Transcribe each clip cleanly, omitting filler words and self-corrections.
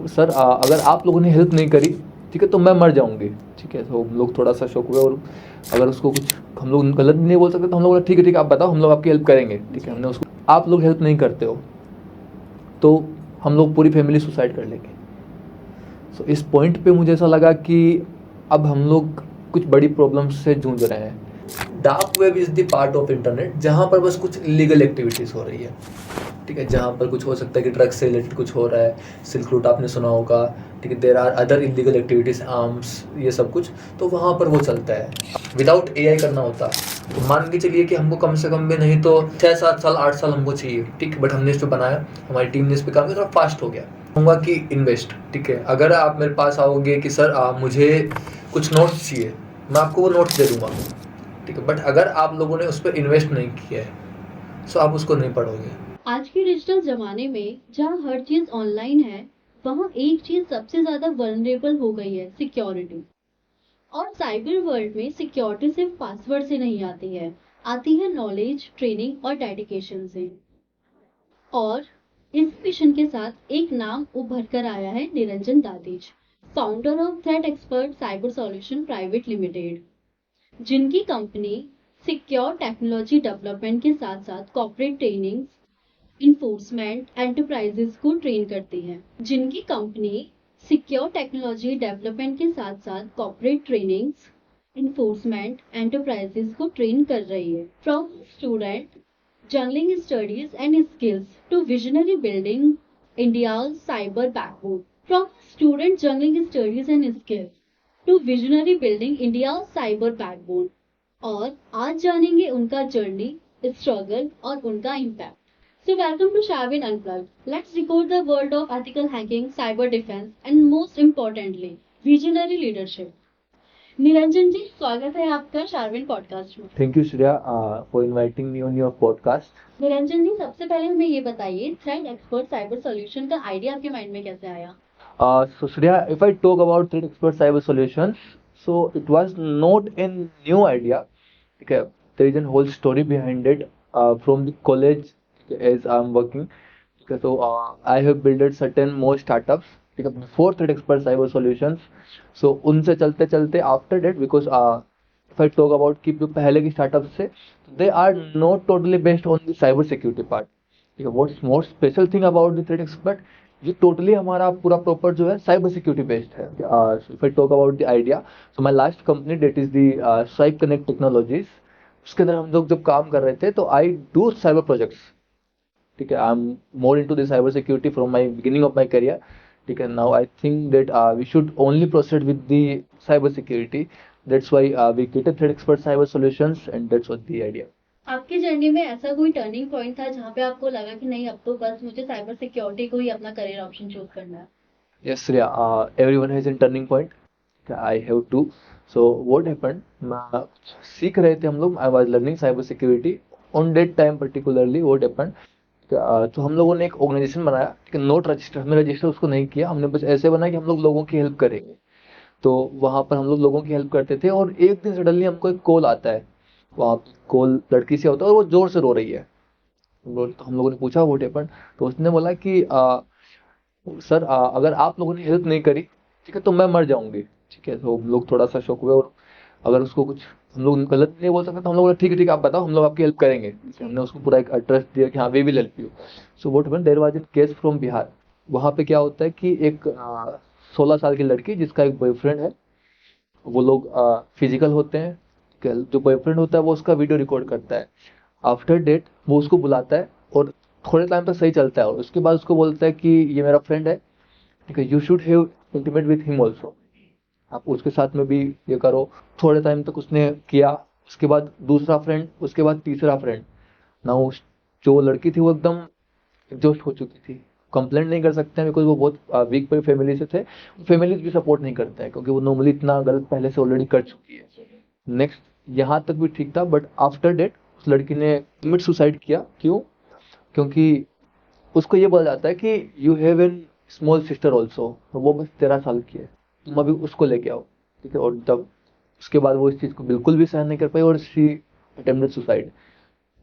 Sir अगर आप लोगों ने हेल्प नहीं करी, ठीक है, तो मैं मर जाऊंगी। ठीक है, तो हम लोग थोड़ा सा शौक हुए, और अगर उसको कुछ हम लोग गलत नहीं बोल सकते, तो हम लोग बोला, ठीक है आप बताओ, हम लोग आपकी हेल्प करेंगे। ठीक है, हमने उसको, आप लोग हेल्प नहीं करते हो तो हम लोग पूरी फैमिली सुसाइड कर लेंगे। सो इस पॉइंट पे मुझे ऐसा लगा कि अब हम लोग कुछ बड़ी प्रॉब्लम्स से जूझ रहे हैं। Dark web is the part of internet जहाँ पर बस कुछ इलीगल एक्टिविटीज़ हो रही है। ठीक है, जहाँ पर कुछ हो सकता है कि ड्रग्स से रिलेटेड कुछ हो रहा है, सिल्क रूट आपने सुना होगा। ठीक है, there are other illegal activities, arms, ये सब कुछ, तो वहाँ पर वो चलता है। विदाउट एआई करना होता तो मान के चलिए कि हमको कम से कम भी नहीं तो 6-7 साल 8 साल हमको चाहिए। ठीक है, बट हमने इस पर बनाया, हमारी टीम ने इस पर काम किया, थोड़ा फास्ट हो गया। कहूँगा कि इन्वेस्ट। ठीक है, अगर आप मेरे पास आओगे कि सर मुझे कुछ नोट्स चाहिए, मैं आपको वो नोट्स दे दूंगा। ठीक है, बट अगर आप लोगों ने उस पर इन्वेस्ट नहीं किया है तो आप उसको नहीं पढ़ोगे। आज के डिजिटल जमाने में जहाँ हर चीज ऑनलाइन है, वहाँ एक चीज सबसे ज्यादा वल्नरेबल हो गई है, सिक्योरिटी। और साइबर वर्ल्ड में सिक्योरिटी सिर्फ पासवर्ड से नहीं आती है, आती है नॉलेज, ट्रेनिंग और डेडिकेशन से। और इस मिशन के साथ एक नाम उभर कर आया है, निरंजन दादिज, founder of threat expert cyber solution private limited, जिनकी कंपनी सिक्योर टेक्नोलॉजी डेवलपमेंट के साथ साथ कॉर्पोरेट ट्रेनिंग, इन्फोर्समेंट एंटरप्राइजेस को ट्रेन करती है। जिनकी कंपनी सिक्योर टेक्नोलॉजी डेवलपमेंट के साथ साथ कॉर्पोरेट ट्रेनिंग्स, इन्फोर्समेंट एंटरप्राइजेस को ट्रेन कर रही है। From student juggling studies and skills to visionary building India's cyber backbone. From student juggling studies and skills to visionary building India cyber backbone. और आज जानेंगे उनका जर्नी, स्ट्रगल और उनका impact. So welcome to Sharvin Unplugged. Let's decode the world of ethical hacking, cyber defense, and most importantly, visionary leadership. Niranjan ji, स्वागत है आपका शारविन पॉडकास्ट में। Thank you Shreya for inviting me on your podcast. Niranjan ji, सबसे पहले हमें ये बताइए, थ्रेट एक्सपर्ट साइबर सॉल्यूशन का आइडिया आपके माइंड में कैसे आया? So Shreya, if I talk about Threat Expert Cyber Solutions, so it was not a new idea. Okay, there is a whole story behind it. From the college, okay, as I'm working, okay, so I have built certain more startups. Okay, before Threat Expert Cyber Solutions, so उनसे चलते चलते after that, because if I talk about कि जो पहले की startups से, they are not totally based on the cyber security part. ठीक है, what's more special thing about the threat expert, ये टोटली हमारा पूरा प्रॉपर जो है साइबर सिक्योरिटी बेस्ड है। If I talk about the idea, so my last company that is the Swipe Connect Technologies. उसके अंदर हम लोग जब काम कर रहे थे तो आई डू साइबर प्रोजेक्ट्स। ठीक है, I am more into the cyber security from my beginning of my career. ठीक है, now I think that we should only proceed with the cyber security. That's why we get a threat expert cyber solutions, and that's what the idea. आपकी journey में ऐसा कोई turning point था जहाँ पे आपको लगा कि नहीं, अब तो बस मुझे साइबर सिक्योरिटी को ही अपना करियर ऑप्शन चूज करना है? Yes, Surya, everyone has a turning point. I have too. So what happened? सीख रहे थे हम लोग, I was learning cyber security on that time particularly. What happened, तो हम लोगों ने एक ऑर्गेनाइजेशन बनाया, ठीक है, नोट रजिस्टर, हमने रजिस्टर उसको नहीं किया, हमने बस ऐसे बनाया कि हम लोग लोगों की हेल्प करेंगे। तो वहाँ पर हम लोग लोगों की हेल्प करते थे, और एक दिन सडनली हमको एक कॉल आता है। वहाँ कॉल लड़की से होता है और वो जोर से रो रही है। तो हम लोगों ने पूछा व्हाट हैपेंड, तो उसने बोला कि सर अगर आप लोगों ने हेल्प नहीं करी, ठीक है, तो मैं मर जाऊंगी। ठीक है, तो हम लोग थोड़ा सा शौक हुए, और अगर उसको कुछ हम लोग गलत नहीं बोल सकते, तो हम लोग बोला, ठीक है आप बताओ, हम लोग आपकी हेल्प करेंगे। हमने उसको पूरा एक एड्रेस दिया कि हाँ we will help you. So what happened, there was in case from Bihar. वहाँ पे क्या होता है कि एक 16 साल की लड़की जिसका एक बॉयफ्रेंड है, वो लोग फिजिकल होते हैं। ठीक है, जो बॉयफ्रेंड होता है वो उसका वीडियो रिकॉर्ड करता है। आफ्टर डेट वो उसको बुलाता है, और थोड़े टाइम तक सही चलता है, और उसके बाद उसको बोलता है कि ये मेरा फ्रेंड है, ठीक है, you should have intimate with him also, आप उसके साथ में भी ये करो। थोड़े टाइम तक उसने किया, उसके बाद दूसरा फ्रेंड, उसके बाद तीसरा फ्रेंड। ना उस जो लड़की थी वो एकदम एग्जॉस्ट हो चुकी थी। कंप्लेंट नहीं कर सकते हैं बिकॉज वो बहुत वीक फैमिली से थे। फैमिलीज भी सपोर्ट नहीं करते हैं क्योंकि वो नॉर्मली इतना गलत पहले से ऑलरेडी कर चुकी है। नेक्स्ट, यहाँ तक भी ठीक था, बट आफ्टर डेट उस लड़की ने कमिट सुसाइड किया। क्यों? क्योंकि उसको ये बोला जाता है कि you have an small sister also, वो बस 13 साल की है, तुम अभी उसको लेके आओ। ठीक है, और जब उसके बाद वो इस चीज़ को बिल्कुल भी सहन नहीं कर पाई, और शी अटेम्प्टेड सुसाइड।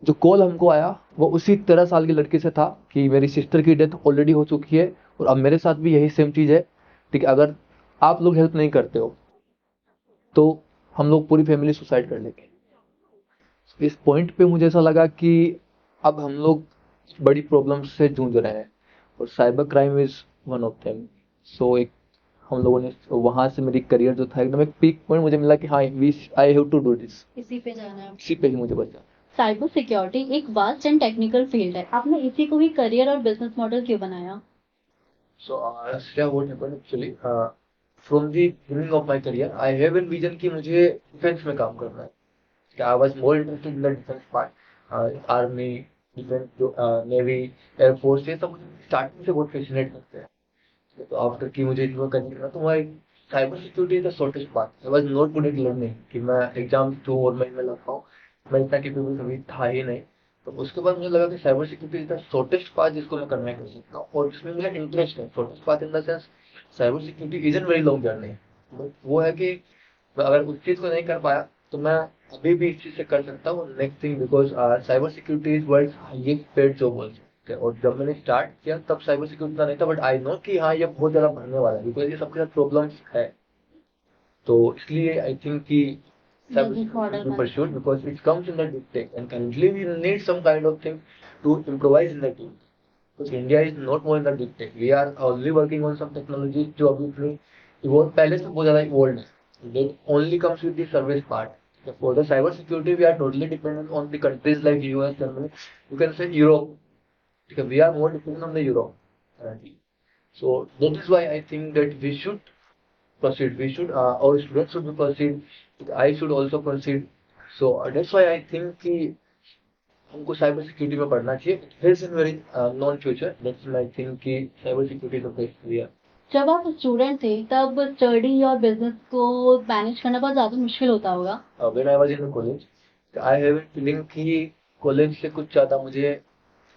जो कॉल हमको आया वो उसी 13 साल की लड़की से था कि मेरी सिस्टर की डेथ ऑलरेडी हो चुकी है और अब मेरे साथ भी यही सेम चीज़ है, ठीक है, अगर आप लोग हेल्प नहीं करते हो तो हम लोग पूरी फैमिली सुसाइड कर लेंगे। इस पॉइंट पे मुझे ऐसा लगा कि अब हम लोग बड़ी प्रॉब्लम से जूझ रहे हैं और cyber crime is one of them. So एक हम लोगों ने वहां से मेरी करियर जो था एकदम एक पीक पॉइंट मुझे मिला कि हाँ we I have to do this, इसी पे जाना है। इसी पे ही मुझे बचा। साइबर सिक्योरिटी एक वास्ट एंड टेक्निकल फील्ड है, आपने इसी को ही करियर और बिजनेस मॉडल क्यों बनाया? So, Shreya, what happened actually? From the beginning of my career, I have a vision कि मुझे डिफेंस में काम करना है। I was more interested in the defense part, army, defence जो नेवी, एयरफोर्स, ये सब मुझे स्टार्टिंग से बहुत फैसिनेट करते हैं। तो आफ्टर कि मुझे इनको करना था तो मैं cyber security is the shortest path. I was not good at learning कि मैं एग्जाम 2 और महीने में लग पाऊँ, मैं इतना केपेबल कभी था ही नहीं। तो उसके बाद मुझे लगा कि cyber security is the shortest path जिसको मैं करना कर सकता हूँ और जिसमें मुझे इंटरेस्ट है। Shortest path in the sense cyber security is N very long journey, but वो है कि मैं अगर उस चीज को नहीं कर पाया तो मैं अभी भी इस चीज से कर सकता हूँ next thing, because cyber security is world highest paid job also. और जब मैंने स्टार्ट किया तब साइबर सिक्योरिटी का नहीं था, बट आई नो कि हाँ ये बहुत ज्यादा बढ़ने वाला है बिकॉज ये सबके साथ प्रॉब्लम्स है। तो इसलिए आई थिंक कि cyber business security model should be बना। pursued because it comes in the deep tech and currently we need some kind of thing to improvise in the team. Because India is not more in the deep tech. We are only working on some technologies जो अभी इतनी evolve पहले से बहुत ज़्यादा evolved है. That only comes with the service part. For the cyber security, we are totally dependent on the countries like US, Germany. You can say Europe. Because we are more dependent on the Europe currently. So that is why I think that we should proceed. We should our students should be proceed. I should also proceed. So that's why I think कि हमको cyber security में पढ़ना चाहिए। It's in very non future, that's I think कि cyber security is the best area. जब आप student थे तब स्टडी और बिजनेस को मैनेज करना बहुत ज्यादा मुश्किल होता होगा। When I was in the college I have a feeling कि कॉलेज से कुछ ज्यादा मुझे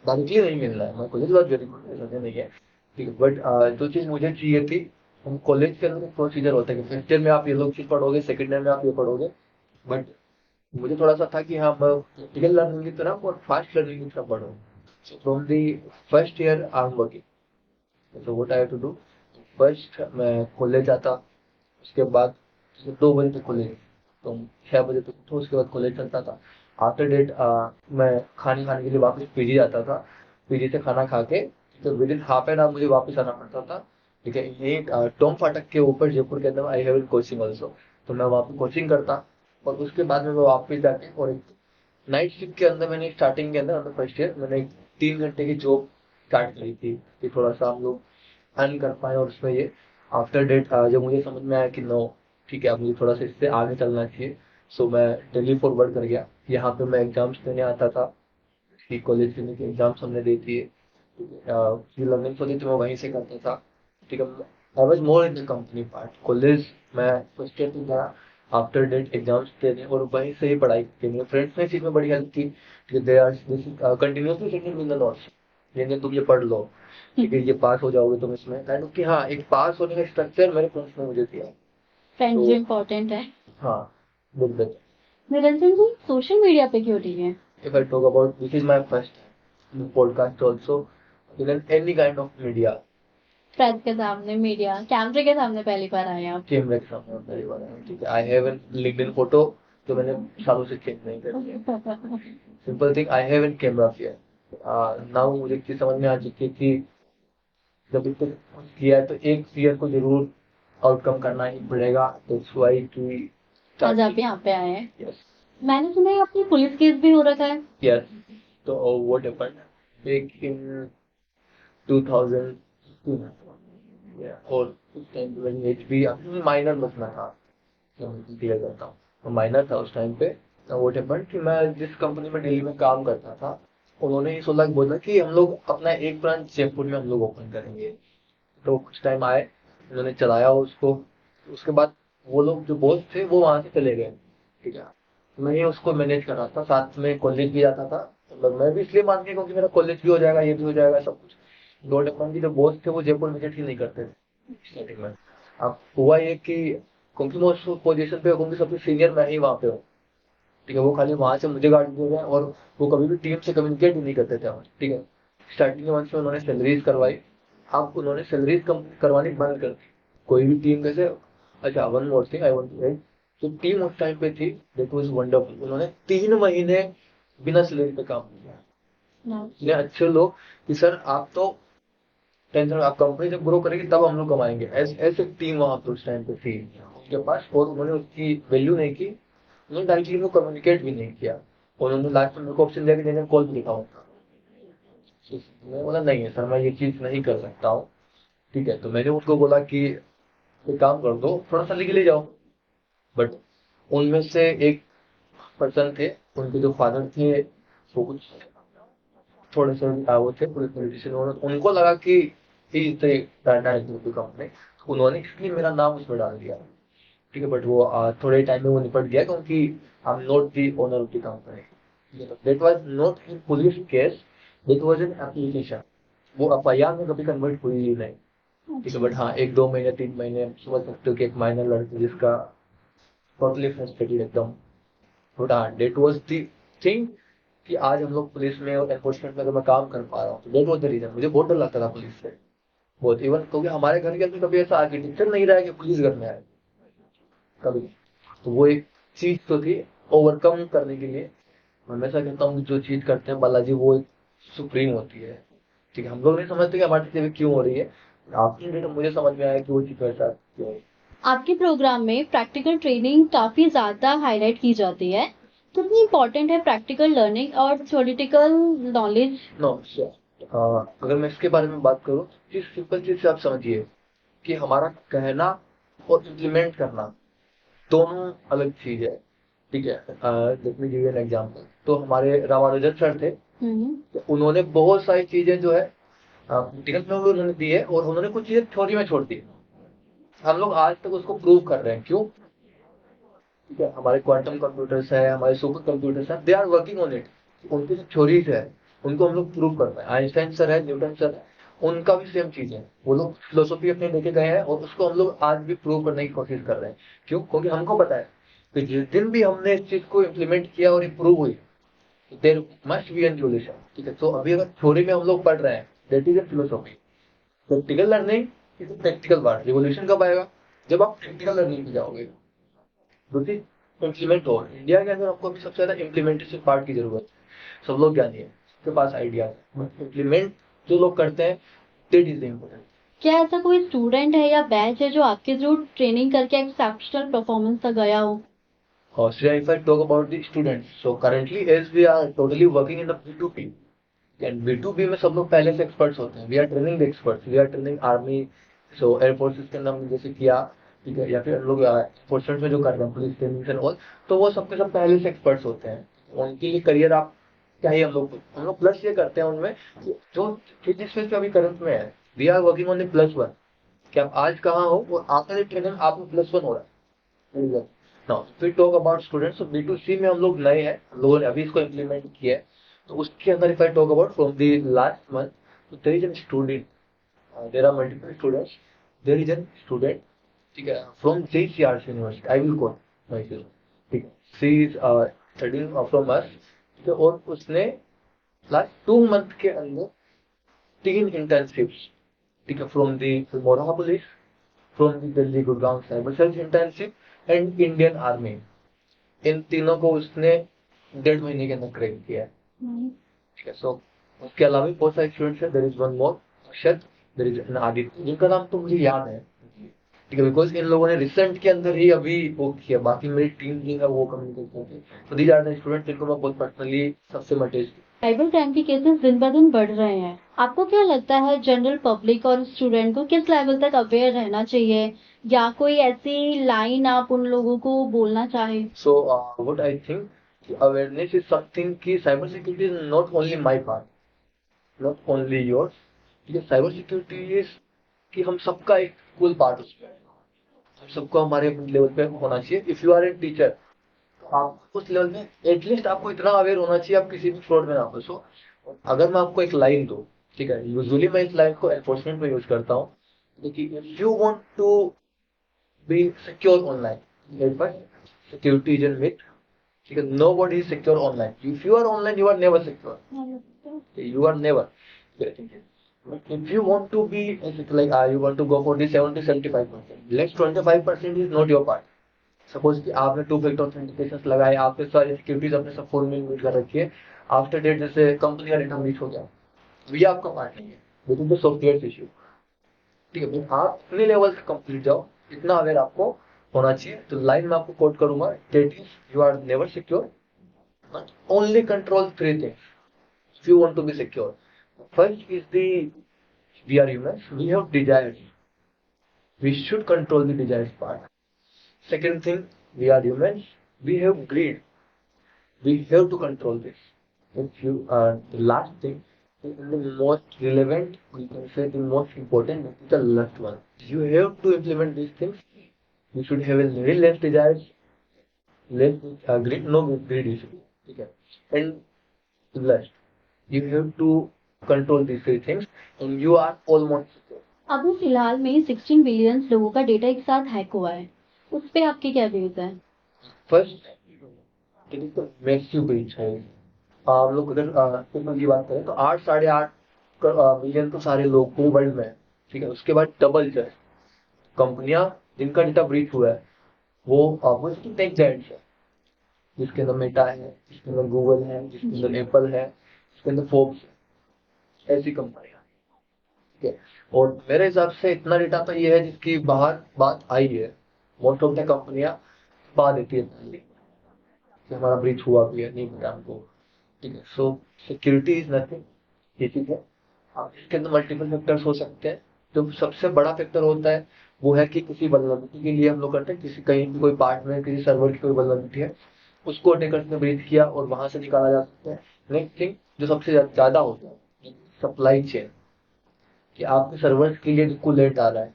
डायरेक्टली नहीं मिल रहा है। मैं कॉलेज वाज वेरी गुड, ऐसा नहीं है, ठीक है, बट जो चीज मुझे चाहिए थी, हम कॉलेज के अंदर प्रोसीजर होता है कि फर्स्ट ईयर में आप ये लोग चीज पढ़ोगे, सेकंड ईयर में आप ये पढ़ोगे, बट मुझे थोड़ा सा था कि हाँ मैं प्रैक्टिकल लर्निंग की तरफ और फास्ट लर्निंग की तरफ बढ़ूँ। So from the first year I am working. So what I have to do, first मैं कॉलेज आता, उसके बाद 2 बजे तक कॉलेज, तो 6 बजे तक उठो, उसके बाद कॉलेज चलता था। आफ्टर डेट मैं खाने खाने के लिए वापस पीजी जाता था, पीजी से खाना खा के तो with in half an hour मुझे वापस आना पड़ता था, ठीक है। यही टोम फाटक के ऊपर जयपुर के अंदर I have in coaching also, तो मैं वहाँ पे कोचिंग करता और उसके बाद में मैं वापस जाके और एक नाइट शिफ्ट के अंदर मैंने स्टार्टिंग के अंदर फर्स्ट ईयर मैंने 3 घंटे की जॉब स्टार्ट करी थी कि थोड़ा सा हम लोग अर्न कर पाए। और उसमें ये आफ्टर डेट जब मुझे समझ में आया कि नो ठीक है अब मुझे थोड़ा सा इससे आगे चलना चाहिए, सो मैं दिल्ली फॉरवर्ड कर गया। यहाँ पे मैं एग्जाम्स देने आता था कि कॉलेज के की एग्जाम्स हमने दी थी, जो लर्निंग होती थी मैं वहीं से करता था, ठीक है। I was more in the company part. College मैं फर्स्ट ईयर में गया, आफ्टर डेट एग्जाम्स देने और वहीं से ही पढ़ाई की। मेरे फ्रेंड्स ने इस चीज में बड़ी हेल्प की कि they are continuously sending me the notes, लेकिन तुम ये पढ़ लो, ठीक है, ये पास हो जाओगे तुम इसमें, काइंड ऑफ कि हाँ एक पास होने का स्ट्रक्चर मेरे फ्रेंड्स ने मुझे दिया। फ्रेंड्स तो भी इम्पोर्टेंट है। हाँ, good that. Niranjan ji, social media पे क्यों नहीं है? If I talk about, this is my first podcast also in any kind of media। Press के सामने, मीडिया कैमरे के सामने पहली बार आए आप। कैमरे के सामने पहली बार आया, ठीक है। आई हैव एन लिंक्डइन फोटो जो मैंने सालों से चेंज नहीं करी है। Simple thing, I have N camera fear. Now मुझे चीज समझ में आ चुकी है कि जब इतना किया है तो एक फियर को जरूर आउटकम करना ही पड़ेगा। दैट्स व्हाई कि आज आप यहाँ पे आए हैं। यस मैंने सुना है आपकी पुलिस केस भी हो रखा है। यस। तो व्हाट हैपेंड एक इन 2016, और उस टाइम पे मेरी एज भी माइनर बचना था, क्लियर करता हूँ, तो माइनर था उस टाइम पे। व्हाट हैपेंड कि मैं जिस कंपनी में दिल्ली में काम करता था, उन्होंने ये 16 बोला कि हम लोग अपना एक ब्रांच जयपुर में हम लोग ओपन करेंगे। तो कुछ टाइम आए, उन्होंने चलाया उसको, उसके बाद वो लोग जो बॉस थे वो वहां से चले गए, ठीक है। मैं ही उसको मैनेज कर रहा था, साथ में कॉलेज भी जाता था, मतलब मैं भी इसलिए मान के क्योंकि मेरा कॉलेज भी हो जाएगा, ये भी हो जाएगा, सब कुछ। डॉट अपन की जो बॉस थे वो जयपुर विजिट ही नहीं करते थे स्टार्टिंग में। अब हुआ ये कि क्योंकि मैं उस पोजीशन पे हूँ, क्योंकि सबसे सीनियर मैं ही वहाँ पे हूँ, ठीक है, वो खाली वहां से मुझे गाड़ी दे रहे हैं, और वो कभी भी टीम से कम्युनिकेट ही नहीं करते थे हमारे, ठीक है। स्टार्टिंग के मंथ में उन्होंने सैलरीज करवाई, अब उन्होंने सैलरीज कम करवानी बंद कर दी। कोई भी टीम कैसे, अच्छा one more thing I want to add, जो टीम उस टाइम पे थी दैट वाज वंडरफुल, उन्होंने 3 महीने बिना सैलरी पे काम किया। इतने अच्छे लोग कि सर आप तो टेंशन, आप कंपनी जब ग्रो करेगी तब हम लोग कमाएंगे, ऐसे टीम वहां पे उस टाइम पे थी उनके पास, और उन्होंने उसकी वैल्यू नहीं की, उन्होंने डायरेक्टली को कम्युनिकेट भी नहीं किया, और उन्होंने लास्ट में मेरे को ऑप्शन दिया कि नहीं कॉल भी दिखाऊंगा। मैं बोला नहीं है सर, मैं ये चीज नहीं कर सकता हूँ, ठीक है। तो मैंने उनको बोला कि एक काम कर दो, थोड़ा सा लिख ले जाओ। बट उनमें से एक पर्सन थे, उनके जो फादर थे वो कुछ थोड़े से वो थे पुलिस पॉलिटिशियन, उनको लगा कि he is the director of the company, उन्होंने इसलिए मेरा नाम उसमें डाल दिया, ठीक है। बट वो थोड़े टाइम में वो निपट गया, क्योंकि आई am not the owner of the company, that was not in police case, that was an application, वो एफआईआर में कभी कन्वर्ट हुई ही नहीं, ठीक है। बट हाँ, 1-2 महीने 3 महीने समझ सकते हो कि एक माइनर लड़की जिसका टोटली फ्रस्ट्रेटेड एकदम, बट हाँ डेट वाज द थिंग कि आज हम लोग पुलिस में और एनफोर्समेंट में अगर मैं काम कर पा रहा हूँ, तो डेट वाज द रीजन। मुझे बहुत डर लगता था पुलिस से, बहुत, इवन क्योंकि हमारे घर के अंदर कभी ऐसा आर्किटेक्चर नहीं रहा है कि पुलिस घर में आए कभी, तो वो एक चीज तो थी ओवरकम करने के लिए। मैं हमेशा कहता हूँ कि जो चीज करते हैं बालाजी वो एक सुप्रीम होती है, ठीक है। हम लोग नहीं समझते कि हमारे साथ क्यों हो रही है, आफ्टर डेट मुझे समझ में आया कि वो चीज मेरे साथ क्यों है। आपके प्रोग्राम में प्रैक्टिकल ट्रेनिंग काफी ज्यादा हाईलाइट की जाती है, कितनी इंपॉर्टेंट है प्रैक्टिकल लर्निंग और थ्योरेटिकल नॉलेज? नो अगर मैं इसके बारे में बात करूँ, जिस सिंपल चीज से आप समझिए कि हमारा कहना और इम्प्लीमेंट करना दोनों अलग चीज है, ठीक है। Let me give you an example. तो हमारे रामानुजन सर थे, तो उन्होंने बहुत सारी चीजें जो है प्रैक्टिकल में भी उन्होंने दी है, और उन्होंने कुछ चीजें थ्योरी में छोड़ दी। हम लोग आज तक उसको प्रूव कर रहे हैं, क्यों, ठीक है। हमारे क्वांटम कंप्यूटर्स है, हमारे सुपर कंप्यूटर्स है, they are working on it, उनकी जो थ्योरीज है उनको हम लोग प्रूव कर रहे हैं। आइंस्टाइन सर है, न्यूटन सर है, उनका भी सेम चीज है, वो लोग फिलोसॉफी अपने लेके गए हैं, और उसको हम लोग आज भी प्रूव करने की कोशिश कर रहे हैं। क्यों, क्योंकि हमको पता है कि जिस दिन भी हमने इस चीज को इम्प्लीमेंट किया और इम्प्रूव हुई, there must be an solution, ठीक है। तो अभी अगर थ्योरी में हम लोग पढ़ रहे हैं, that is a philosophy. Practical learning is practical part. Revolution कब आएगा, जब आप प्रैक्टिकल लर्निंग पे जाओगे। दूसरी, इम्प्लीमेंट हो, इंडिया के अंदर आपको अभी सबसे ज्यादा इम्प्लीमेंटेशन पार्ट की जरूरत है। सब लोग ज्ञानी है, उसके पास आइडिया है, बट इम्प्लीमेंट जो लोग करते हैं, दैट इज द इम्पोर्टेंट। क्या ऐसा कोई स्टूडेंट है या बैच है जो आपके थ्रू ट्रेनिंग करके एक्सेप्शनल परफॉर्मेंस तक गया हो? So if I talk about the students, so currently as we are totally working in the B2B, and B2B में सब लोग पहले से एक्सपर्ट्स होते हैं, we are training the experts, we are training army, so air forces के अंदर हमने जैसे किया, ठीक है, या फिर हम लोग फोर्सेस में जो कर रहे हैं पुलिस ट्रेनिंग एंड ऑल, तो वो सबके सब पहले से एक्सपर्ट्स होते हैं। उनके लिए करियर आप चाहिए, हम लोग प्लस ये करते हैं उनमें कि जो जिस फील्ड पे अभी करंट में है, we are working on the plus 1, कि आप आज कहाँ हो और आपका ट्रेनिंग आपको +1 हो रहा है। Now we talk about students, तो B2C में हम लोग नए हैं, हम लोगों ने अभी इसको इम्प्लीमेंट किया है। तो उसके अंदर if I talk about from the last month, तो there is an student, there are multiple students, there is an student, ठीक है, from JCRC university, I will call myself, ठीक है। She is studying from us, ठीक है, और उसने last 2 month के अंदर 3 इंटर्नशिप्स, ठीक है, फ्रॉम द मोरहा police, from the Delhi Gurgaon cyber cell internship and Indian army, इन तीनों को उसने 1.5 महीने के अंदर क्रैक किया है, ठीक है। सो उसके अलावा भी बहुत सारे स्टूडेंट्स हैं, there is one more Akshat, there is an Aditya, जिनका नाम तो मुझे याद है, ठीक है, बिकॉज इन लोगों ने रिसेंट के अंदर ही अभी वो किया, बाकी मेरी टीम जो है वो कम्युनिकेट करती है। तो दीज आर द स्टूडेंट्स जिनको मैं बहुत पर्सनली सबसे मटेज। साइबर क्राइम के केसेस दिन ब दिन बढ़ रहे हैं, आपको क्या लगता है जनरल पब्लिक और स्टूडेंट को किस लेवल तक अवेयर रहना चाहिए, या कोई ऐसी लाइन आप उन लोगों को बोलना चाहे? So what I think, awareness is something कि cyber security is not only my part, not only yours, ठीक है। साइबर सिक्योरिटी इज कि हम सबका एक इक्वल पार्ट उसमें है, हम सबको हमारे अपने लेवल पे होना चाहिए। If you are a teacher, तो आप उस लेवल में एटलीस्ट आपको इतना अवेयर होना चाहिए, आप किसी भी फ्रॉड में ना फंसो। अगर मैं आपको एक लाइन दूं, ठीक है, यूजुअली मैं इस लाइन को एनफोर्समेंट में यूज करता हूँ, देखिए, if you want to be secure online, security is an myth, ठीक है, nobody is secure online. If you are online you are never secure, you are never getting it. But if you want to be like you want to go for the 70-75%, next 25% is not your part. Suppose कि आपने two factor authentication लगाए, आपने सारी securities अपने सब phone में use कर रखी है, आफ्टर डेट जैसे कंपनी का डेटा ब्रीच हो गया, ये आपका पार्ट नहीं है, which is the software issue. ठीक है, बट आप अपने लेवल से कंप्लीट जाओ, इतना अवेयर आपको होना चाहिए। तो लाइन में आपको कोट करूंगा, that is you are never secure, only control three things if you want to be secure. First is we are humans, we have desires. We should control the desires part. Second thing, we are humans, we have greed. We have to control this. If you the last thing, the most relevant, we can say the most important, that is the last one. You have to implement these things. You should have a very less desires, less greed, no greed issue. Okay. And last, you have to control these three things and you are almost secure. अभी फिलहाल में 16 billion लोगों का data एक साथ hack हुआ है, उस पे आपके क्या व्यूज हैं? First, it is the massive breach है। हम लोग अगर सिंपल की बात करें तो 8-8.5 मिलियन तो सारे लोग पूरे वर्ल्ड में है, ठीक है। उसके बाद डबल जो है कंपनियां जिनका डेटा ब्रीच हुआ है वो इसकी टेक जायंट्स है, जिसके अंदर मेटा है, जिसके अंदर गूगल है, जिसके अंदर एप्पल है, जिसके अंदर फोर्ब्स है, ऐसी कंपनियां, ठीक है। और मेरे हिसाब से इतना डेटा तो ये है जिसकी बाहर बात आई है, मोस्ट ऑफ द कंपनियां बात देती है कि हमारा ब्रीच हुआ भी है, नहीं पता हमको, ठीक है। सो सिक्योरिटी इज नथिंग, ये चीज है। अब इसके अंदर मल्टीपल फैक्टर्स हो सकते हैं। जो सबसे बड़ा फैक्टर होता है वो है कि किसी वल्नरेबिलिटी के लिए हम लोग करते हैं, किसी कहीं भी कोई पार्ट में किसी सर्वर की कोई वल्नरेबिलिटी है, उसको अटैकर्स ने ब्रीच किया और वहां से निकाला जा सकता है। नेक्स्ट थिंग जो सबसे ज्यादा होता है, सप्लाई चेन, कि आपके सर्वर्स के लिए कूलेंट आ रहा है,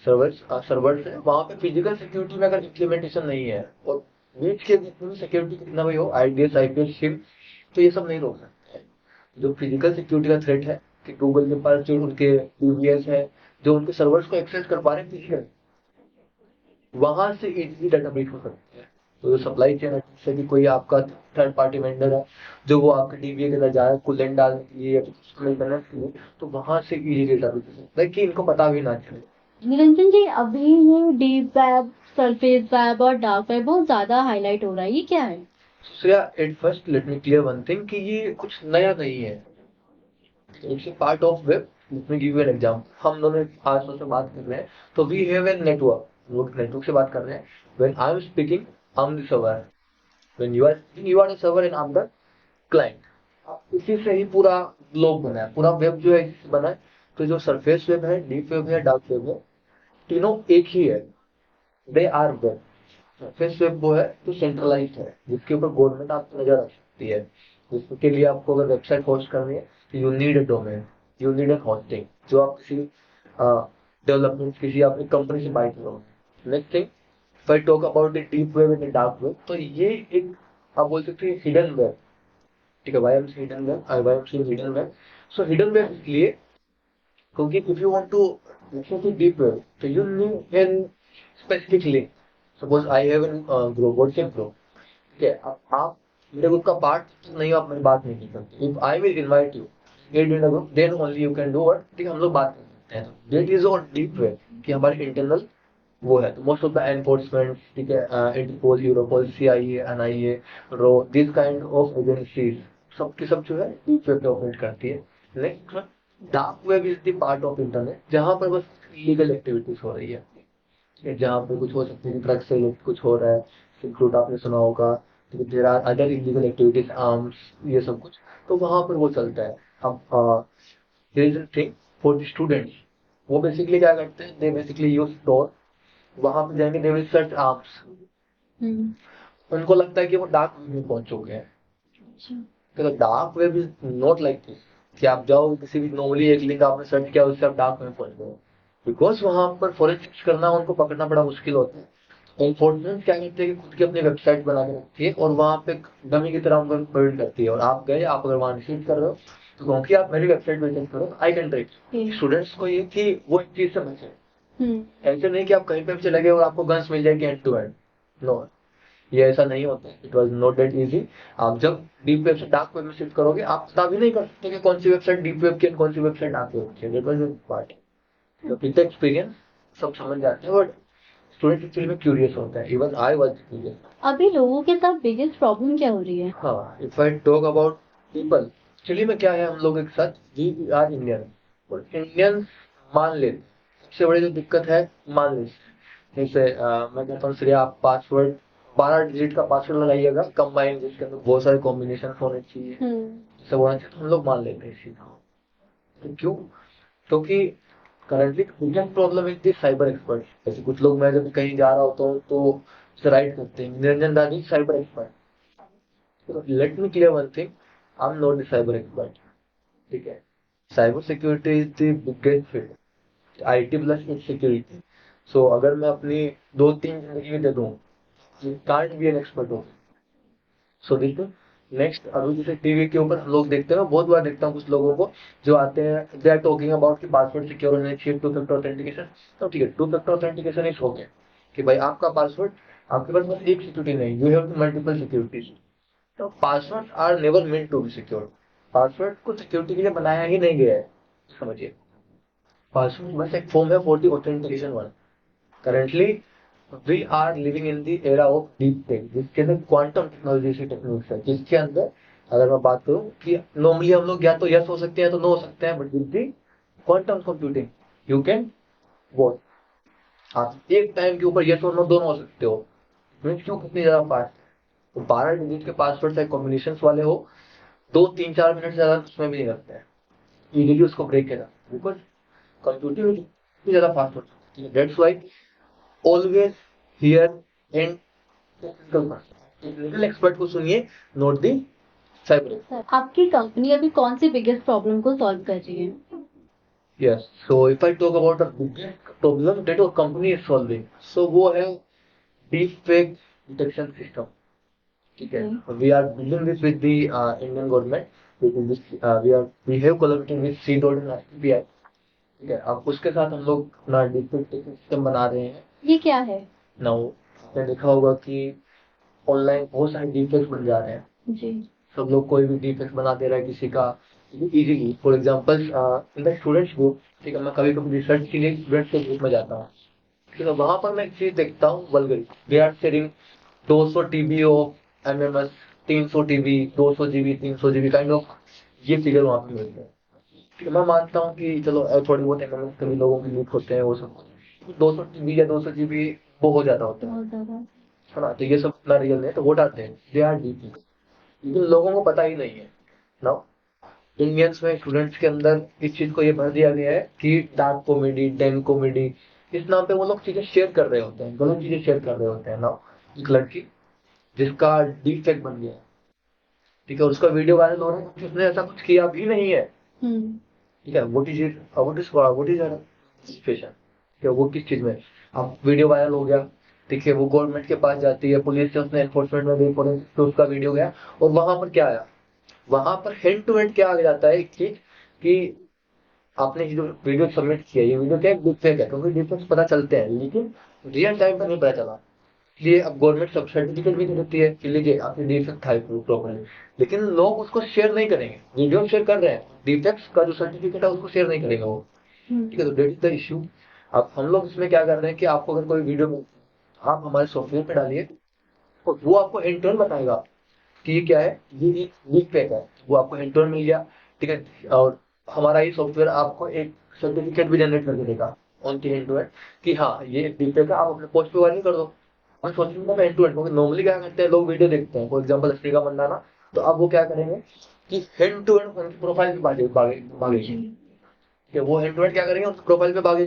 सर्वर्स है वहां पे फिजिकल सिक्योरिटी में अगर इम्प्लीमेंटेशन नहीं है और बीच के जितनी भी सिक्योरिटी कितना भी हो, आईडीएस, आईपीएस, शिम, तो ये सब नहीं रोक सकते हैं। जो फिजिकल सिक्योरिटी का थ्रेट है कि गूगल के पास जो उनके टीवीएस है, जो उनके सर्वर्स को एक्सेस कर पा रहे हैं फिजिकल, वहां से इजीली डाटा ब्रीच हो सकती है। तो जो सप्लाई चेन से भी कोई आपका थर्ड पार्टी वेंडर है जो वो आपके डीबीए के अंदर जा रहा है कूलेंट डालने के लिए या फिर करने के लिए, तो वहां से इजीली डाटा ब्रीच हो सकता है कि इनको पता भी ना चले। निरंजन जी, अभी ये डीप वेब, सरफेस वेब और डार्क वेब बहुत ज्यादा हाईलाइट हो रहा है, ये क्या है? So yeah, at first let me clear one thing कि ये कुछ नया नहीं है, it's a part of web. Let me give you an example. हम दोनों आज से बात कर रहे हैं तो वी हैव ए नेटवर्क, हम लोग नेटवर्क से बात कर रहे हैं। When I am speaking I am the server, when you are speaking you are the server and I am the client. इसी से ही पूरा ग्लोब बना है, पूरा वेब जो है इससे बना है। तो जो सरफेस वेब है, डीप वेब है, डार्क वेब है, तीनों एक ही है, they are web. Surface web वो है जो सेंट्रलाइज्ड है, जिसके ऊपर गवर्नमेंट आपको नजर रख सकती है, जिसके लिए आपको अगर वेबसाइट होस्ट करनी है तो you need a domain, you need a hosting, जो आप किसी डेवलपमेंट किसी अपनी कंपनी से बाय करोगे। Next thing, if I talk about the deep web and the dark web, तो ये एक आप बोल सकते हैं हिडन वेब, ठीक है। Y M C hidden web, Y M C hidden web. So hidden web इसलिए क्योंकि if you want to access the deep web तो you need an specific link. Suppose I have an group, WhatsApp group, ठीक है। अब आप मेरे group का part नहीं हो, आप मेरी बात नहीं कर सकते। If I will invite you add in a group then only you can do what, ठीक है, हम लोग बात कर सकते हैं। That is on deep web कि हमारे इंटरनल वो है। तो मोस्ट ऑफ द एनफोर्समेंट, ठीक है, इंटरपोल, यूरोपोल, सीआईए, एनआईए, रो, दिस काइंड ऑफ एजेंसीज सब की सब जो है डीप वेब पे ऑपरेट करती है। Next, dark web is the part of internet जहां पर बस इलीगल एक्टिविटीज हो रही है, जहाँ पे कुछ हो सकती है, ड्रग्स से कुछ हो रहा है, सिल्क रूट आपने सुना होगा, there are other illegal activities, arms, ये सब कुछ, तो वहां पर वो चलता है। अब there is a thing for the students, वो बेसिकली क्या करते हैं, दे बेसिकली यूज स्टोर, वहां पे जाएंगे, दे विल सर्च आर्म्स, उनको लगता है कि वो डार्क वेब में पहुंच चुके हैं। तो dark web is not like this कि आप जाओ किसी भी नॉर्मली एक लिंक आपने सर्च किया उससे आप डार्क वेब में पहुंच गए, बिकॉज वहां पर फॉरेंसिक्स करना उनको पकड़ना बड़ा मुश्किल होता है। एनफोर्समेंट क्या करते हैं कि खुद की अपनी वेबसाइट बना के रखती है और वहां पे डमी की तरह उनको बिल्ड करती है, और आप गए, आप अगर वहां रिसीव कर रहे हो तो क्योंकि आप मेरी वेबसाइट विजिट करो, आई कैन ट्रेक। स्टूडेंट्स को ये कि वो एक चीज से बचे, ऐसे नहीं कि आप कहीं पे भी चले गए और आपको गन्स मिल जाएगी एंड टू एंड, नो। ये ऐसा नहीं होता है, it was not that easy. आप जब डीप वेब से डार्क वेब में शिफ्ट करोगे, आप पता भी नहीं कर सकते कि कौन सी वेबसाइट डीप वेब की है, कौन सी वेबसाइट डार्क वेब की है। दैट वाज पार्ट, तो विद एक्सपीरियंस सब समझ जाते हैं, बट स्टूडेंट एक्चुअली में क्यूरियस होता है, इवन आई वाज क्यूरियस। अभी लोगों के साथ बिगेस्ट प्रॉब्लम क्या हो रही है? हाँ, if I talk about people, actually में क्या है, हम लोग एक साथ, वी आर इंडियन, और इंडियन मान ले, सबसे बड़ी जो दिक्कत है मान ले, जैसे मैं कहता हूँ श्रेया, आप पासवर्ड 12 डिजिट का पासवर्ड लगाइएगा कंबाइन, जिसके अंदर बहुत सारे कॉम्बिनेशन होने चाहिए, सब होना चाहिए, तो हम लोग मान लेते हैं इसी का। तो क्यों? क्योंकि currently biggest problem is the cyber expert. जैसे कुछ लोग, मैं जब कहीं जा रहा होता हूँ तो राइट करते हैं निरंजन दादी cyber expert. Let me clear one thing, I am not the cyber expert, ठीक है? Cyber security is the biggest field, IT plus security. So अगर मैं अपनी 2-3 जिंदगी दे दूँ, कांट बी एन एक्सपर्ट हो। सो देखो, नेक्स्ट अभी जैसे टीवी के ऊपर हम लोग देखते हैं, मैं बहुत बार देखता हूँ कुछ लोगों को जो आते हैं, दे आर टॉकिंग अबाउट कि पासवर्ड सिक्योर होने चाहिए, 2 फैक्टर ऑथेंटिकेशन। तो ठीक है, 2 फैक्टर ऑथेंटिकेशन इज हो गया कि भाई आपका पासवर्ड, आपके पास बस एक सिक्योरिटी नहीं, यू हैव मल्टीपल सिक्योरिटीज। तो password are never meant to be secure. Password को सिक्योरिटी के लिए बनाया ही नहीं गया है, समझिए। पासवर्ड बस एक फॉर्म है for the authentication one. Currently we are living in the era of deep tech, जिसके अंदर क्वांटम टेक्नोलॉजी से टेक्निक्स है, जिसके अंदर अगर मैं बात करूं कि नॉर्मली हम लोग या तो यस हो सकते हैं तो नो हो सकते हैं, but with the quantum computing you can what, आप एक टाइम के ऊपर यस और नो दोनों हो सकते हो। मीन्स क्यों, कितनी ज्यादा फास्ट? तो 12 डिजिट के पासवर्ड चाहे कॉम्बिनेशन वाले हो, 2-3-4 मिनट से ज्यादा उसमें भी नहीं लगता है इजीली उसको ब्रेक करना, बिकॉज कंप्यूटिंग इतनी ज्यादा फास्ट हो सकती है। That's why always hear and technical expert को सुनिए, नोट दी साइबर। आपकी कंपनी अभी कौन सी बिगेस्ट प्रॉब्लम को सॉल्व कर रही है? Yes, so if I talk about the biggest problem that our company is solving, so वो है डीप फेक डिटेक्शन सिस्टम, ठीक है? We are building this with the Indian government, we have collaborated with C dot and IPI, ठीक है? अब उसके साथ हम लोग अपना डीप फेक सिस्टम बना रहे हैं। ये क्या है? नाउ आपने देखा होगा कि ऑनलाइन बहुत सारे डीफेक्ट्स बन जा रहे हैं जी। सब लोग, कोई भी डिफेक्ट बना दे रहा है किसी का easily. For example in the students group, ठीक है, मैं कभी कभी रिसर्च के लिए स्टूडेंट्स के ग्रुप में जाता हूँ, ठीक है? वहां पर मैं एक चीज देखता हूँ, vulgarly, they are sharing 200 TB of MMS, 300 TB, 200 GB, 300 GB kind of, ये फिगर वहां पे मिलते हैं। ठीक है, मैं मानता हूँ कि चलो थोड़ी बहुत एमएमएस कभी लोगों के लीक होते हैं, वो सब 200 टीबी या 200 जीबी वो हो जाता होता है, बहुत ज्यादा। है ना? तो ये सब इतना रियल नहीं है, तो वो डालते हैं, दे आर डीपी, लेकिन लोगों को पता ही नहीं है ना। इंडियंस में स्टूडेंट्स के अंदर इस चीज को ये भर दिया गया है कि डार्क कॉमेडी, डेन कॉमेडी, इस नाम पे वो लोग चीजें शेयर कर रहे होते हैं, गलत चीजें शेयर कर रहे होते हैं ना। एक लड़की जिसका डीप फेक बन गया है, ठीक है, और उसका वीडियो वायरल हो रहा है कि उसने ऐसा कुछ किया भी नहीं है, ठीक है? व्हाट इज सिचुएशन, क्या वो किस चीज में, अब वीडियो वायरल हो गया, ठीक है, वो गवर्नमेंट के पास जाती है, पुलिस से उसने एनफोर्समेंट में गई, पुलिस तो उसका वीडियो गया, और वहां पर क्या आया, वहां पर हैंड टू हैंड क्या आ जाता है एक चीज कि आपने जो वीडियो सबमिट किया, ये वीडियो क्या है, डिफेक्ट है, क्योंकि डिफेक्ट पता चलते हैं लेकिन रियल टाइम पर नहीं पता चला, इसलिए अब गवर्नमेंट सब सर्टिफिकेट भी दे देती है कि लीजिए आपने डिफेक्ट था प्रॉपरली, लेकिन लोग उसको शेयर नहीं करेंगे। वीडियो शेयर कर रहे हैं, डिफेक्ट का जो सर्टिफिकेट है उसको शेयर नहीं करेंगे वो, ठीक है? तो दैट इज द इश्यू। अब हम लोग इसमें क्या कर रहे हैं कि आपको अगर कोई वीडियो आप हमारे सॉफ्टवेयर पे डालिए, तो वो आपको इंटरनल बताएगा कि ये क्या है, ये एक लीक पैक है, वो आपको इंटरनल मिल गया, ठीक है? और हमारा ये सॉफ्टवेयर आपको एक सर्टिफिकेट भी जनरेट करके देगा on the end to end कि हाँ ये एक लीक पैक है, आप अपने पोस्ट पे वायरल कर दो। और सोचेंगे मैं एंड टू एंड, क्योंकि नॉर्मली क्या करते हैं लोग, वीडियो देखते हैं फॉर एग्जाम्पल अश्विका मंदाना, तो अब वो क्या करेंगे कि हैंड टू हैंड उनकी प्रोफाइल पे भागेगी, कि वो हैंड टू हैंड क्या करेंगे, उनकी प्रोफाइल पे भागे,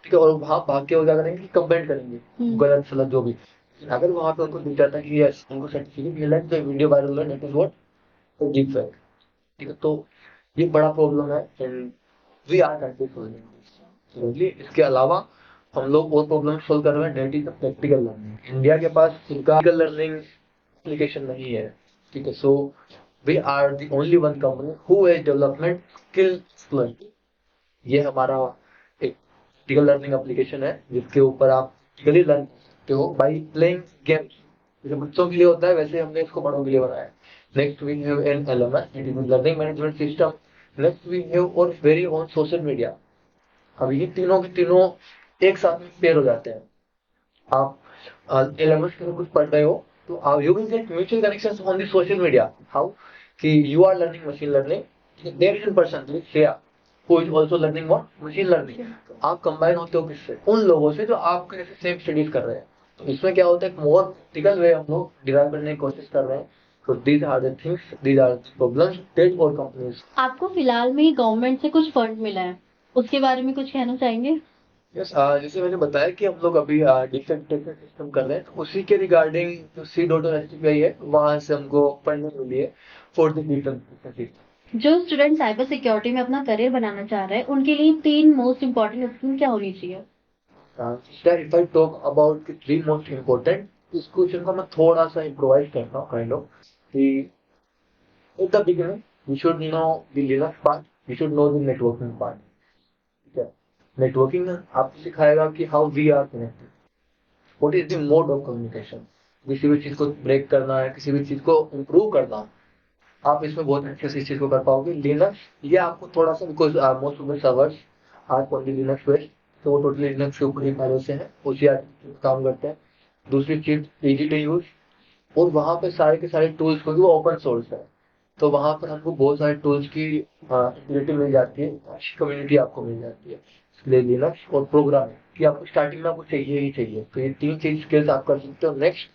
ठीक है? और वहां भाग के वो क्या करेंगे कि कमेंट करेंगे गलत सलत जो भी। अगर वहां पे उनको दिख जाता है कि यस उनको सर्टिफिकेट मिला है, तो वीडियो वायरल है, that is what deep fake, ठीक है? तो ये बड़ा प्रॉब्लम है and we are currently solving. इसके अलावा हम लोग और प्रॉब्लम सोल्व कर रहे हैं, that is the practical learning. India के पास प्रैक्टिकल लर्निंग एप्लीकेशन नहीं है, ठीक है? So we are the only one company who has development skill flood. ये हमारा एक प्रैक्टिकल लर्निंग एप्लीकेशन है जिसके ऊपर आप प्रैक्टिकली लर्न करते हो बाय प्लेइंग गेम्स, जैसे बच्चों के लिए होता है वैसे हमने इसको बड़ों के लिए बनाया है। Next we have an LMS, it is learning management system. Next we have और वेरी ऑन सोशल मीडिया। अब ये तीनों के तीनों एक साथ में पेयर हो जाते हैं। आप LMS के कुछ पढ़ रहे हो तो आप you will get mutual connection on the social media. How कि you are learning machine learning, there is an person Shreya who is also learning what machine learning. तो आप कंबाइन होते हो किससे, उन लोगों से जो आपके जैसे सेम स्टडीज कर रहे हैं। तो इसमें क्या होता है, मोर प्रैक्टिकल वे हम लोग डिराइव करने की कोशिश कर रहे हैं। तो these are the things, these are the problems that और कंपनीज। आपको फिलहाल में गवर्नमेंट से कुछ फंड मिला है, उसके बारे में कुछ कहना चाहेंगे? यस, जैसे मैंने बताया कि हम लोग अभी डिफरेंट सिस्टम कर रहे हैं, तो उसी के रिगार्डिंग जो C.STPI है वहां से हमको फंडिंग मिली है फॉर द डिफरेंट। जो स्टूडेंट साइबर सिक्योरिटी में अपना करियर बनाना चाह रहे हैं, उनके लिए 3 मोस्ट इम्पोर्टेंट स्किल क्या होनी चाहिए? If I talk about the 3 most important, इस क्वेश्चन को मैं थोड़ा सा इम्प्रोवाइज करता हूँ काइंड ऑफ कि at the beginning we should know the linux part, we should know the networking part. ठीक है, नेटवर्किंग आपको सिखाएगा कि how we are connected, what is the mode of communication. किसी भी चीज को ब्रेक करना है, किसी भी चीज को इम्प्रूव करना, आप इसमें बहुत अच्छे से इस चीज को कर पाओगे। लिनक्स ये आपको थोड़ा सा, because most of the servers are only linux based, तो वो टोटली लिनक्स के ऊपर ही पहले से है, उसी काम करते हैं। दूसरी चीज इजी टू यूज, और वहां पे सारे के सारे टूल्स क्योंकि वो ओपन सोर्स है, तो वहां पर हमको बहुत सारे टूल्स की यूटिलिटी मिल जाती है, अच्छी कम्युनिटी आपको मिल जाती है। इसलिए लिनक्स और प्रोग्रामिंग कि आपको स्टार्टिंग में आपको चाहिए ही चाहिए, तो ये 3 चीज स्किल्स आप कर सकते हो। Next,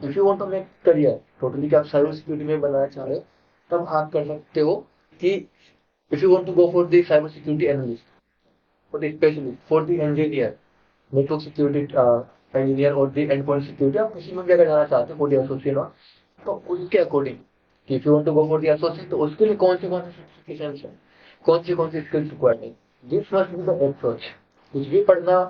if you want to make career totally कि आप साइबर सिक्योरिटी में बनाना चाह रहे हो, तब आप कर सकते हो कि if you want to go for the cyber security analyst, for the specialist, for the engineer, network security engineer और द एंड पॉइंट सिक्योरिटी, आप किसी में भी अगर जाना चाहते हो फॉर द एसोसिएट, तो उसके according if you want to go for the associate, तो उसके लिए कौन से सर्टिफिकेशंस है, कौन सी स्किल्स रिक्वायर्ड है, this must be the approach. कुछ भी पढ़ना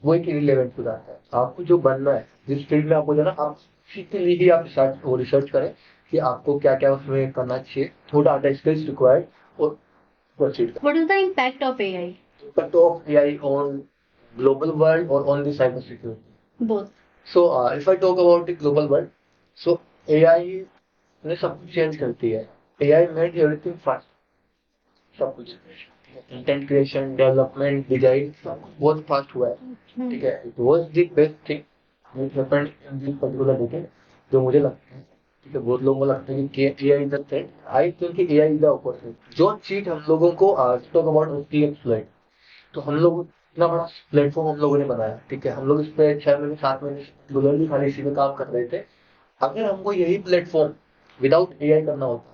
वो एक इरिलेवेंट हो जाता है। आपको जो बनना है, जिस फील्ड में आपको जाना, आप उसी के लिए ही आप रिसर्च करें कि आपको क्या क्या उसमें करना चाहिए, थोड़ा डाटा स्किल्स रिक्वायर्ड, और proceed What is the impact of AI? impact of AI on global world or on the cyber security. Both. So if I talk about the global world, so AI ने सब कुछ change करती है। AI made everything fast, सब कुछ content creation, development, design सब कुछ बहुत फास्ट हुआ है। ठीक है, it was the best thing which happened in this particular decade, जो मुझे लगता है। ठीक है, बहुत लोगों को लगता है कि AI is the threat, I think AI is the opposite. जो चीज हम लोगों को टॉक अबाउट उसकी एक्सप्लॉइट, तो हम लोग इतना बड़ा प्लेटफॉर्म हम लोगों ने बनाया। ठीक है, हम लोग इस पे 6 महीने 7 महीने रेगुलरली खाली इसी पे काम कर रहे थे। अगर हमको यही प्लेटफॉर्म विदाउट AI करना होता,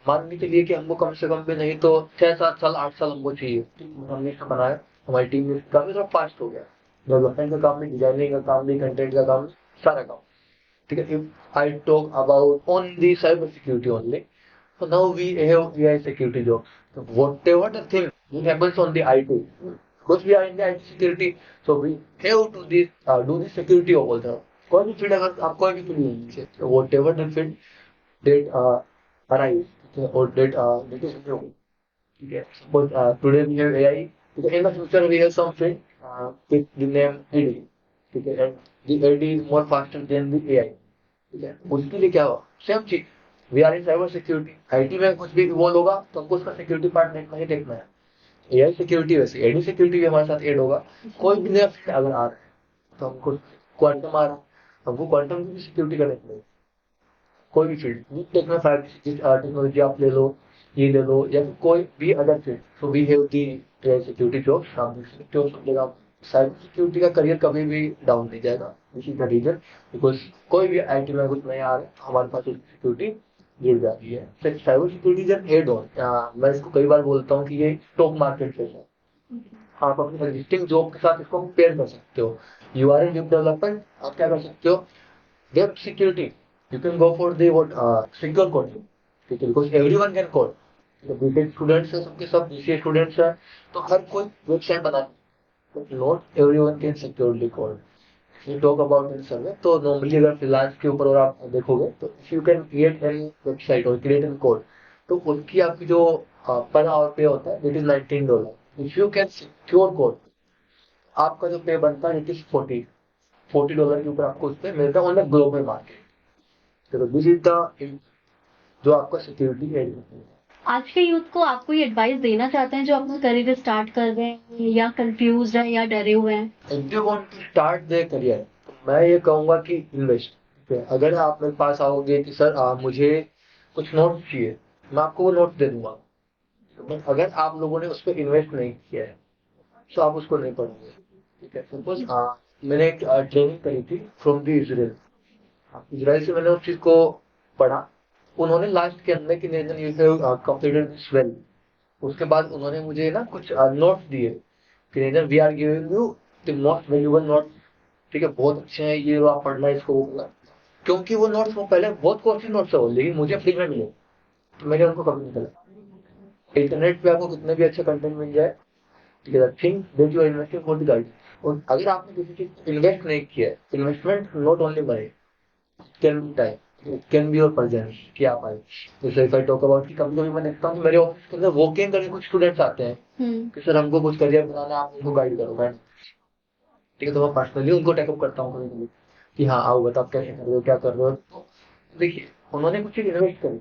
मान के चलिए कि हमको कम से कम भी नहीं तो 6 7 साल 8 साल हमको चाहिए, हमने इसका बनाया, हमारी टीम ने काफी थोड़ा फास्ट हो गया, डेवलपमेंट का काम भी, डिजाइनिंग का काम भी, कंटेंट का काम, सारा काम। ठीक है, if I talk about on the cyber security only, so now we have AI security jobs. So whatever the thing that happens on the IT, because we are in the IT security, so we have to this do the security of all the, कोई भी field, अगर आप कोई भी field लीजिए, so whatever the field that arise, or that is new. ठीक है, suppose today we have AI, in the future we have some field with the name AD, ठीक है, and the AD is more faster than the AI। ठीक है, उसके लिए क्या हुआ, सेम चीज, we are in cyber security, IT में कुछ भी इवॉल्व होगा तो हमको उसका सिक्योरिटी पार्ट देखना ही देखना है। एआई सिक्योरिटी वैसे एडी सिक्योरिटी भी हमारे साथ ऐड होगा। कोई भी नया फील्ड अगर आ रहा है, तो हमको क्वांटम आ रहा है, हमको क्वांटम की भी सिक्योरिटी करनी पड़ेगी। कोई भी फील्ड, टेक्नो टेक्नोलॉजी आप ले लो, ये ले लो, या फिर कोई भी other field, so we have the AI security jobs, आप देख सकते हो सब जगह। साइबर सिक्योरिटी का करियर कभी भी डाउन नहीं जाएगा, this is the reason, because कोई भी आईटी में कुछ नया आ रहा है, हमारे पास उसकी सिक्योरिटी जुड़ जाती है। Cyber security is an add on, मैं इसको कई बार बोलता हूँ कि ये स्टॉक मार्केट जैसा है। आप अपनी एग्जिस्टिंग जॉब के साथ इसको पेयर कर सकते हो। You are in web development, आप क्या कर सकते हो, web security, you can go for the what secure coding, ठीक है, because everyone can code। BTech students है, सबके सब बीसीए स्टूडेंट्स है, तो हर कोई वेबसाइट बना, but not everyone can securely code. You talk about in survey, तो नॉर्मली अगर फ्रीलांस के ऊपर और आप देखोगे, तो if you can create an website और क्रिएट एन कोड, तो उसकी आपकी जो पर आवर पे होता है it is $19। If you can secure code, आपका जो पे बनता है इट इज 40 $40 के ऊपर आपको उस पर मिलता है ऑन द ग्लोबल मार्केट। तो दिस इज द जो आपका सिक्योरिटी है। आज के यूथ को आप कोई एडवाइस देना चाहते हैं जो अपना करियर स्टार्ट कर रहे हैं या कंफ्यूज है या डरे हुए हैं? If you want to start their career, मैं ये कहूंगा कि इन्वेस्ट। अगर आप मेरे पास आओगे कि सर मुझे कुछ नोट्स चाहिए, मैं आपको वो नोट्स दे दूंगा, बट अगर आप लोगों ने उस पर इन्वेस्ट नहीं किया है तो आप उसको नहीं पढ़ोगे। ठीक है, सपोज मैंने एक ट्रेनिंग करी थी फ्रॉम द इजराइल। इजराइल से मैंने उस चीज को पढ़ा। उन्होंने लास्ट के अंदर कि Niranjan you have completed this well, उसके बाद उन्होंने मुझे ना कुछ नोट्स दिए कि Niranjan we are giving you the most valuable notes. ठीक है, बहुत अच्छे हैं ये, आप पढ़ना इसको वो करना। क्योंकि वो नोट्स वो पहले बहुत कॉस्टली नोट्स है वो, लेकिन मुझे फ्री में मिले, तो मैंने उनको कभी नहीं करा। इंटरनेट पे आपको कितने भी अच्छे कंटेंट मिल जाए, ठीक है, think that you are investing for the guide. और अगर आपने किसी चीज इन्वेस्ट नहीं किया है, investment not only money, can be time, can be your presence कि आप आए। जैसे इफ आई टॉक अबाउट कि कभी-कभी मैं देखता हूँ कि मेरे ऑफिस के अंदर वॉक इन करके कुछ स्टूडेंट्स आते हैं कि सर हमको कुछ करियर बनाना है, आप उनको गाइड करो। मैं ठीक है, तो मैं पर्सनली उनको टेकअप करता हूँ कभी-कभी कि हाँ आओ बता आप कैसे कर रहे हो, क्या कर रहे हो। तो देखिए उन्होंने कुछ चीज इन्वेस्ट करी।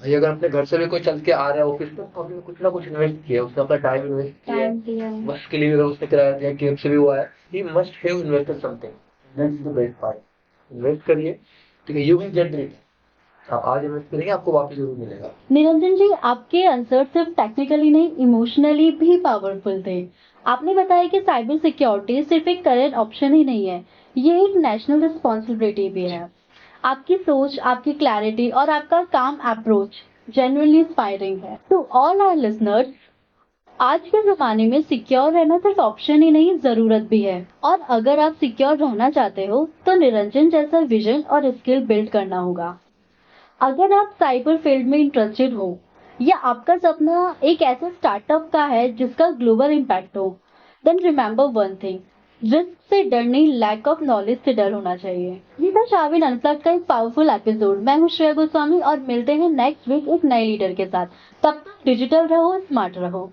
भाई अगर अपने घर से भी कोई चल के आ रहा है ऑफिस में, तो उसने कुछ ना कुछ इन्वेस्ट किया, उसने अपना टाइम इन्वेस्ट किया है, बस के लिए अगर उसने किराया दिया, कैब से भी हुआ है, he must have invested something. That's the best part. Invest करिए, ठीक है, यू विल गेट इट। आप आज इन्वेस्ट करेंगे आपको वापस जरूर मिलेगा। निरंजन जी, आपके आंसर सिर्फ टेक्निकली नहीं इमोशनली भी पावरफुल थे। आपने बताया कि साइबर सिक्योरिटी सिर्फ एक करियर ऑप्शन ही नहीं है, ये एक नेशनल रिस्पॉन्सिबिलिटी भी है। आपकी सोच, आपकी क्लैरिटी और आपका काम अप्रोच जेन्युइनली इंस्पायरिंग है। टू ऑल आवर लिसनर्स, आज के ज़माने में सिक्योर रहना सिर्फ ऑप्शन ही नहीं, ज़रूरत भी है। और अगर आप सिक्योर रहना चाहते हो, तो निरंजन जैसा विजन और स्किल बिल्ड करना होगा। अगर आप साइबर फील्ड में इंटरेस्टेड हो या आपका सपना एक ऐसे स्टार्टअप का है जिसका ग्लोबल इम्पैक्ट हो, then remember one thing, risk से डर नहीं, लैक ऑफ नॉलेज से डर होना चाहिए। ये था शाविन अनप्लग्ड का एक पावरफुल एपिसोड। मैं हूँ श्रेया गोस्वामी और मिलते हैं नेक्स्ट वीक एक नए लीडर के साथ। तब तक डिजिटल रहो, स्मार्ट रहो।